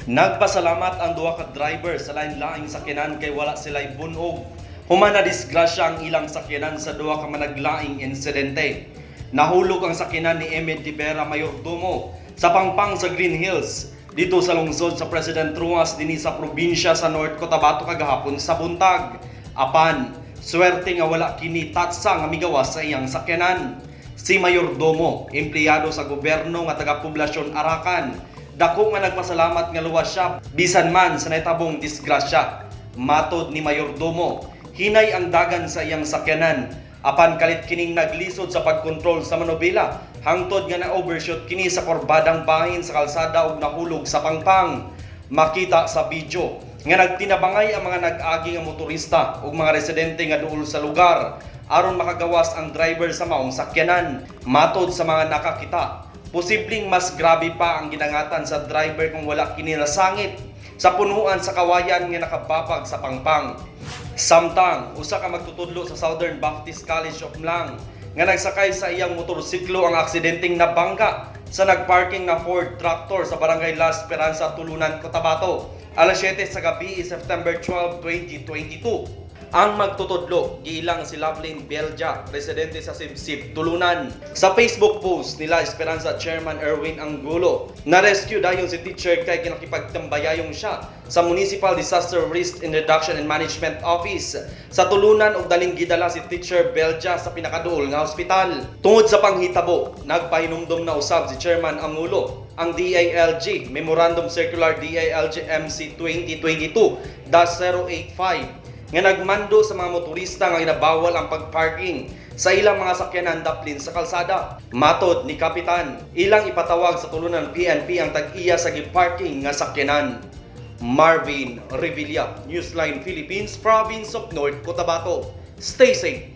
Nagpasalamat ang duha ka driver sa lain-laing sakyanan kay wala sila'y bunog. Human na disgrasya ang ilang sakyanan sa duha ka managlaing insidente. Nahulog ang sakyanan ni Emmet Divera Mayordomo sa pangpang sa Green Hills dito sa lungsod sa President Ruas dinhi sa probinsya sa North Cotabato kagahapon sa buntag. Apan, swerte nga wala kini tatsa nga migawas sa iyang sakyanan. Si Mayordomo, empleyado sa gobyerno nga taga-poblasyon Arakan, dako nga nagpasalamat nga luwas siya bisan man sa nahitabong disgrasya. Matod ni Mayordomo, hinay ang dagan sa iyang sakyanan apan kalit kining naglisod sa pagkontrol sa manobela hangtod nga na-overshoot kini sa kurbadang bahin sa kalsada ug nahulog sa pangpang. Makita sa video nga nagtinabangay ang mga nag-agi nga motorista ug mga residente nga duol sa lugar aron makagawas ang driver sa maong sakyanan. Matod sa mga nakakita, posibleng mas grabe pa ang ginangatan sa driver kung wala kini nasangit sa punuan sa kawayan nga nakababag sa pangpang. Samtang usa ka magtutudlo sa Southern Baptist College of Mlang nga nagsakay sa iyang motorsiklo ang aksidenteng nabangga sa nagparking na Ford Tractor sa Barangay La Esperanza, Tulunan, Cotabato, alas 7 sa gabi, September 12, 2022. Ang magtutudlo, giilang si Loveline Belja, residente sa Sibsib, Tulunan. Sa Facebook post nila Esperanza Chairman Erwin Angulo, na-rescue dayon si teacher kay kinakipagtambayayong siya sa Municipal Disaster Risk and Reduction and Management Office sa Tulunan ug daling gidala si teacher Belja sa pinakaduol nga ospital. Tungod sa panghitabo, nagpahinumdom na usab si Chairman Angulo ang DILG Memorandum Circular DILG MC 2022-085 nga nagmando sa mga motorista nga inabawal ang pagparking sa ilang mga sakyanan daplin sa kalsada. Matod ni Kapitan, ilang ipatawag sa Tulunan PNP ang tag-iya sa giparking nga sakyanan. Marvin Revilla, Newsline Philippines, Province of North Cotabato. Stay safe!